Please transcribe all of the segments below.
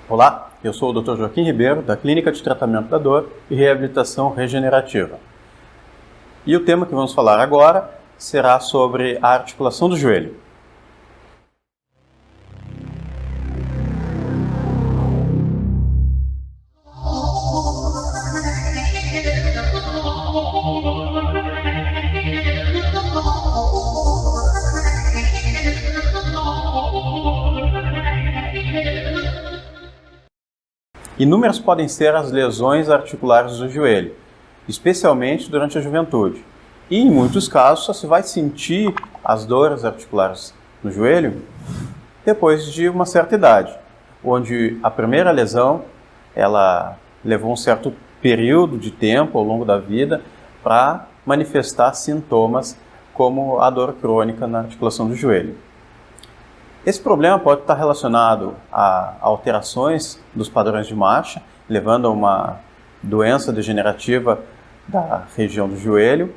Olá, eu sou o Dr. Joaquim Ribeiro, da Clínica de Tratamento da Dor e Reabilitação Regenerativa. E o tema que vamos falar agora será sobre a articulação do joelho. Inúmeras podem ser as lesões articulares do joelho, especialmente durante a juventude. E em muitos casos só se vai sentir as dores articulares no joelho depois de uma certa idade, onde a primeira lesão ela levou um certo período de tempo ao longo da vida para manifestar sintomas como a dor crônica na articulação do joelho. Esse problema pode estar relacionado a alterações dos padrões de marcha, levando a uma doença degenerativa da região do joelho,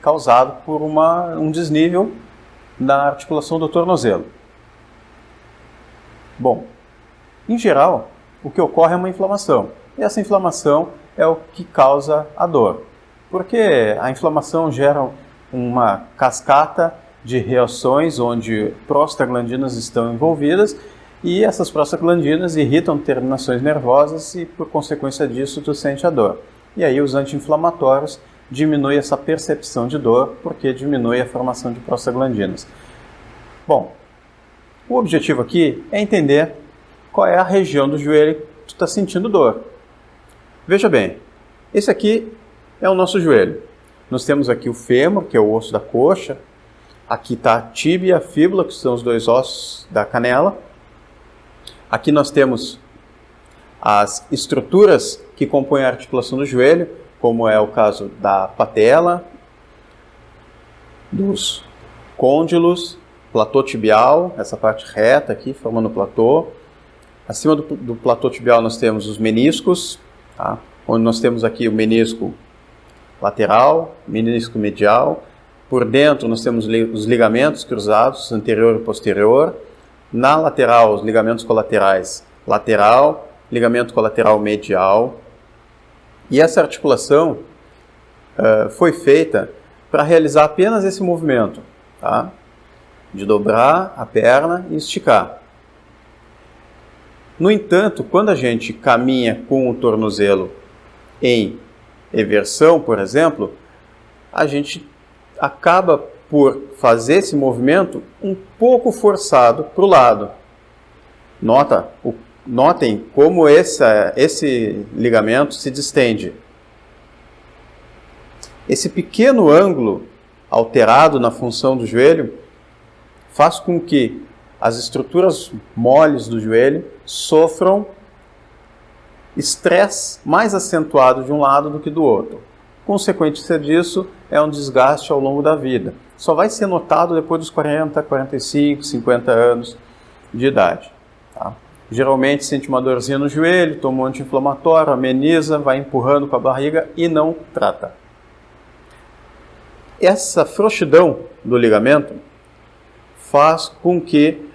causado por um desnível na articulação do tornozelo. Bom, em geral, o que ocorre é uma inflamação. E essa inflamação é o que causa a dor, porque a inflamação gera uma cascata de reações onde prostaglandinas estão envolvidas e essas prostaglandinas irritam terminações nervosas e, por consequência disso, tu sente a dor. E aí os anti-inflamatórios diminuem essa percepção de dor porque diminui a formação de prostaglandinas. Bom, o objetivo aqui é entender qual é a região do joelho que tu está sentindo dor. Veja bem, esse aqui é o nosso joelho. Nós temos aqui o fêmur, que é o osso da coxa. Aqui está a tíbia e a fíbula, que são os dois ossos da canela. Aqui nós temos as estruturas que compõem a articulação do joelho, como é o caso da patela, dos côndilos, platô tibial, essa parte reta aqui formando o platô. Acima do platô tibial nós temos os meniscos, tá? Onde nós temos aqui o menisco lateral, menisco medial. Por dentro nós temos os ligamentos cruzados, anterior e posterior. Na lateral, os ligamentos colaterais lateral, ligamento colateral medial. E essa articulação foi feita para realizar apenas esse movimento, tá? De dobrar a perna e esticar. No entanto, quando a gente caminha com o tornozelo em eversão, por exemplo, a gente acaba por fazer esse movimento um pouco forçado para o lado. Notem como esse ligamento se distende. Esse pequeno ângulo alterado na função do joelho faz com que as estruturas moles do joelho sofram estresse mais acentuado de um lado do que do outro. Consequência disso é um desgaste ao longo da vida. Só vai ser notado depois dos 40, 45, 50 anos de idade. Tá? Geralmente sente uma dorzinha no joelho, toma um anti-inflamatório, ameniza, vai empurrando com a barriga e não trata. Essa frouxidão do ligamento faz com que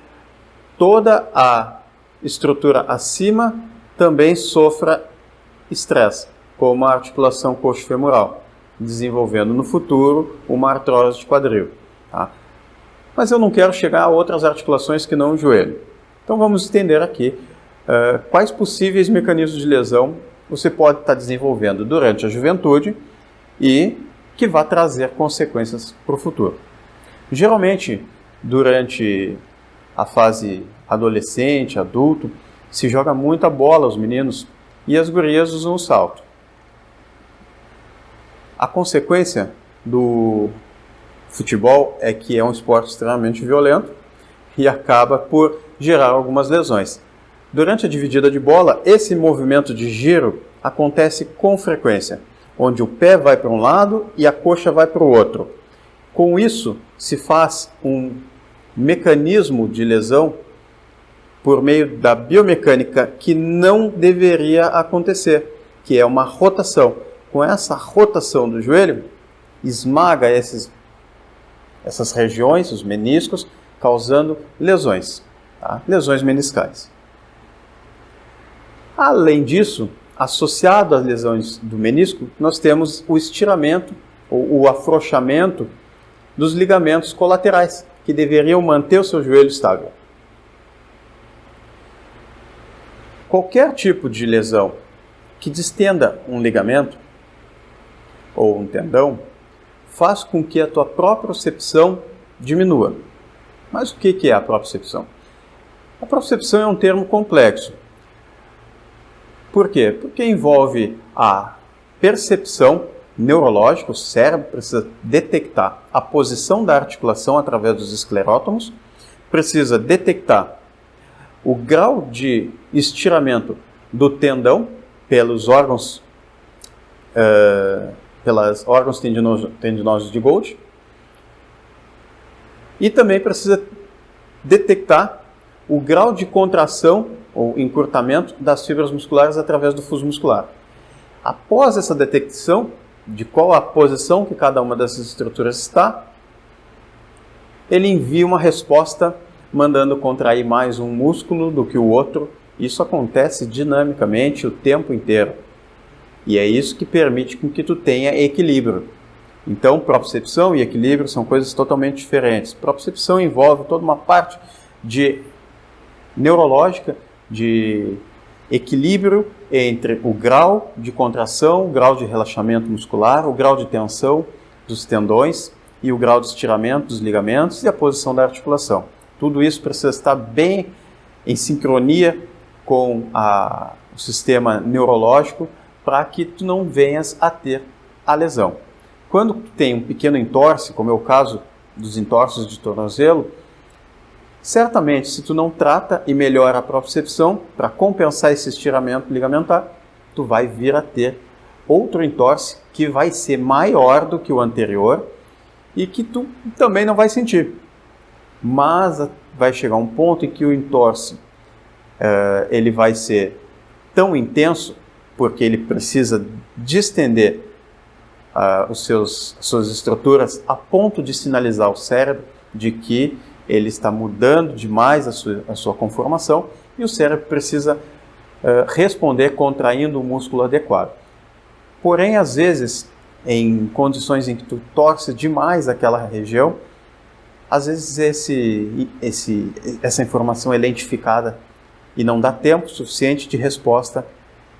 toda a estrutura acima também sofra estresse, como a articulação coxo-femoral, desenvolvendo no futuro uma artrose de quadril. Tá? Mas eu não quero chegar a outras articulações que não o joelho. Então vamos entender aqui quais possíveis mecanismos de lesão você pode estar desenvolvendo durante a juventude e que vai trazer consequências para o futuro. Geralmente, durante a fase adolescente, adulto, se joga muita bola aos meninos e as gurias usam o salto. A consequência do futebol é que é um esporte extremamente violento e acaba por gerar algumas lesões. Durante a dividida de bola, esse movimento de giro acontece com frequência, onde o pé vai para um lado e a coxa vai para o outro. Com isso, se faz um mecanismo de lesão por meio da biomecânica que não deveria acontecer, que é uma rotação. Com essa rotação do joelho, esmaga essas regiões, os meniscos, causando lesões, tá? Lesões meniscais. Além disso, associado às lesões do menisco, nós temos o estiramento ou o afrouxamento dos ligamentos colaterais, que deveriam manter o seu joelho estável. Qualquer tipo de lesão que distenda um ligamento ou um tendão faz com que a tua propriocepção diminua. Mas o que é a propriocepção? A propriocepção é um termo complexo. Por quê? Porque envolve a percepção neurológica, o cérebro precisa detectar a posição da articulação através dos esclerótomos, precisa detectar o grau de estiramento do tendão pelos órgãos tendinosos de Golgi, e também precisa detectar o grau de contração ou encurtamento das fibras musculares através do fuso muscular. Após essa detecção de qual a posição que cada uma dessas estruturas está, ele envia uma resposta mandando contrair mais um músculo do que o outro. Isso acontece dinamicamente o tempo inteiro. E é isso que permite que tu tenha equilíbrio. Então, propriocepção e equilíbrio são coisas totalmente diferentes. Propriocepção envolve toda uma parte de neurológica, de equilíbrio entre o grau de contração, o grau de relaxamento muscular, o grau de tensão dos tendões e o grau de estiramento dos ligamentos e a posição da articulação. Tudo isso precisa estar bem em sincronia com o sistema neurológico para que tu não venhas a ter a lesão. Quando tu tem um pequeno entorse, como é o caso dos entorses de tornozelo, certamente, se tu não trata e melhora a propriocepção para compensar esse estiramento ligamentar, tu vai vir a ter outro entorse que vai ser maior do que o anterior e que tu também não vai sentir. Mas vai chegar um ponto em que o entorse ele vai ser tão intenso, porque ele precisa distender as suas estruturas a ponto de sinalizar ao cérebro de que ele está mudando demais a sua conformação e o cérebro precisa responder contraindo o músculo adequado. Porém, às vezes, em condições em que tu torce demais aquela região, às vezes essa informação é lentificada e não dá tempo suficiente de resposta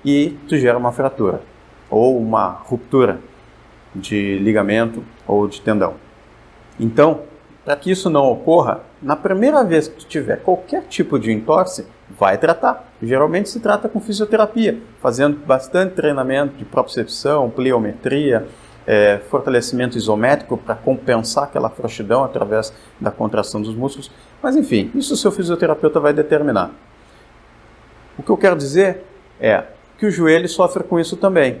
e tu gera uma fratura ou uma ruptura de ligamento ou de tendão. Então, para que isso não ocorra, na primeira vez que tu tiver qualquer tipo de entorse, vai tratar. Geralmente se trata com fisioterapia, fazendo bastante treinamento de propriocepção, pliometria, fortalecimento isométrico para compensar aquela frouxidão através da contração dos músculos. Mas enfim, isso o seu fisioterapeuta vai determinar. O que eu quero dizer é que o joelho sofre com isso também.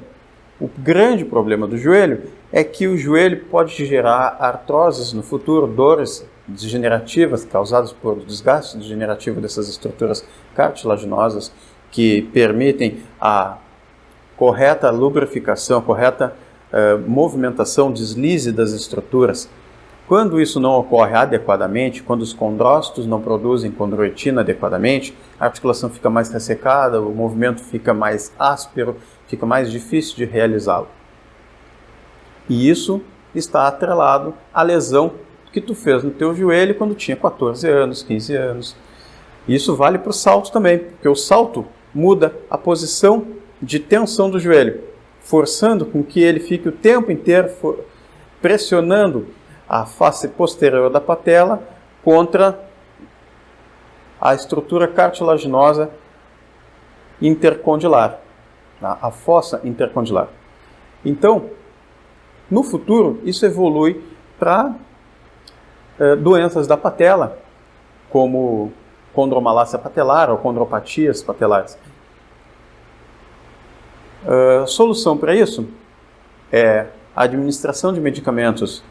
O grande problema do joelho é que o joelho pode gerar artroses no futuro, dores degenerativas causadas por desgaste degenerativo dessas estruturas cartilaginosas que permitem a correta lubrificação, a correta movimentação, deslize das estruturas. Quando isso não ocorre adequadamente, quando os condrócitos não produzem condroitina adequadamente, a articulação fica mais ressecada, o movimento fica mais áspero, fica mais difícil de realizá-lo. E isso está atrelado à lesão que tu fez no teu joelho quando tinha 14 anos, 15 anos. Isso vale para o salto também, porque o salto muda a posição de tensão do joelho, forçando com que ele fique o tempo inteiro pressionando a face posterior da patela contra a estrutura cartilaginosa intercondilar, a fossa intercondilar. Então, no futuro, isso evolui para doenças da patela, como condromalácia patelar ou condropatias patelares. Solução para isso é a administração de medicamentos.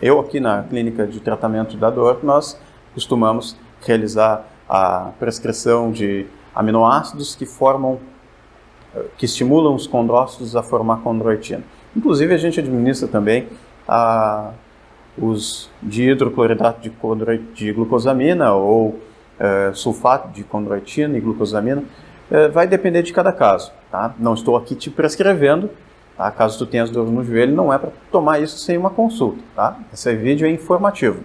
Eu aqui na clínica de tratamento da dor, nós costumamos realizar a prescrição de aminoácidos que estimulam os condrócitos a formar condroitina. Inclusive a gente administra também os dihidrocloridrato de glucosamina ou sulfato de condroitina e glucosamina vai depender de cada caso, tá? Não estou aqui te prescrevendo, tá? Caso tu tenhas dor no joelho, não é para tomar isso sem uma consulta, tá? Esse vídeo é informativo.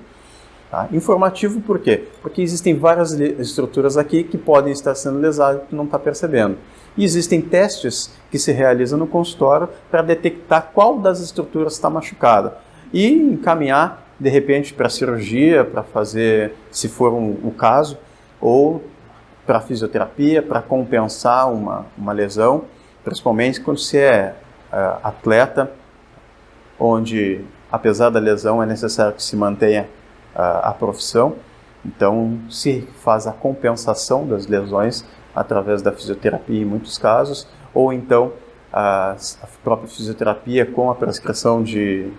Tá? Informativo por quê? Porque existem várias estruturas aqui que podem estar sendo lesadas e tu não está percebendo. E existem testes que se realizam no consultório para detectar qual das estruturas está machucada e encaminhar, de repente, para cirurgia, para fazer, se for o caso, ou para fisioterapia, para compensar uma lesão, principalmente quando se é atleta, onde, apesar da lesão, é necessário que se mantenha a profissão. Então, se faz a compensação das lesões através da fisioterapia em muitos casos, ou então a própria fisioterapia com a prescrição de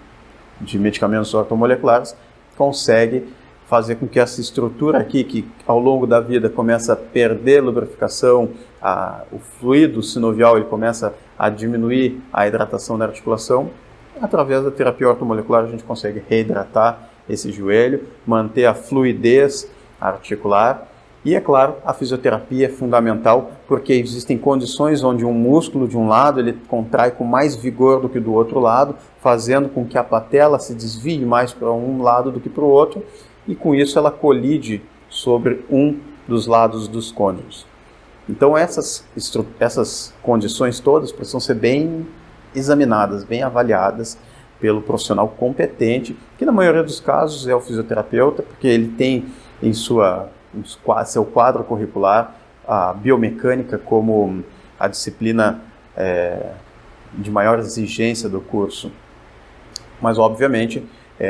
medicamentos ortomoleculares consegue fazer com que essa estrutura aqui, que ao longo da vida começa a perder lubrificação, o fluido sinovial ele começa a diminuir a hidratação da articulação, através da terapia ortomolecular a gente consegue reidratar esse joelho, manter a fluidez articular. E, é claro, a fisioterapia é fundamental porque existem condições onde um músculo de um lado ele contrai com mais vigor do que do outro lado, fazendo com que a patela se desvie mais para um lado do que para o outro, e com isso ela colide sobre um dos lados dos côndilos. Então essas condições todas precisam ser bem examinadas, bem avaliadas pelo profissional competente, que na maioria dos casos é o fisioterapeuta, porque ele tem em seu quadro curricular a biomecânica como a disciplina de maior exigência do curso. Mas, obviamente,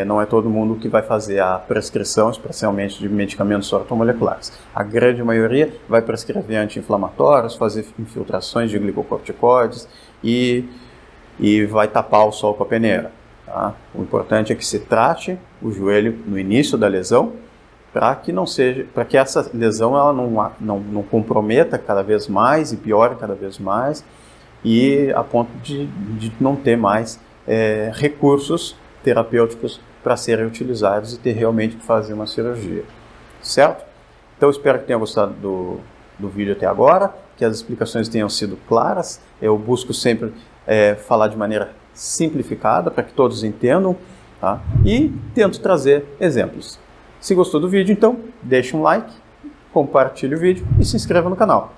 não é todo mundo que vai fazer a prescrição, especialmente de medicamentos ortomoleculares. A grande maioria vai prescrever anti-inflamatórios, fazer infiltrações de glicocorticoides e vai tapar o sol com a peneira. Tá? O importante é que se trate o joelho no início da lesão, para que essa lesão ela não comprometa cada vez mais e piore cada vez mais, e a ponto de não ter mais recursos terapêuticos para serem utilizados e ter realmente que fazer uma cirurgia. Certo? Então espero que tenha gostado do vídeo até agora, que as explicações tenham sido claras. Eu busco sempre falar de maneira simplificada para que todos entendam, tá? E tento trazer exemplos. Se gostou do vídeo, então deixe um like, compartilhe o vídeo e se inscreva no canal.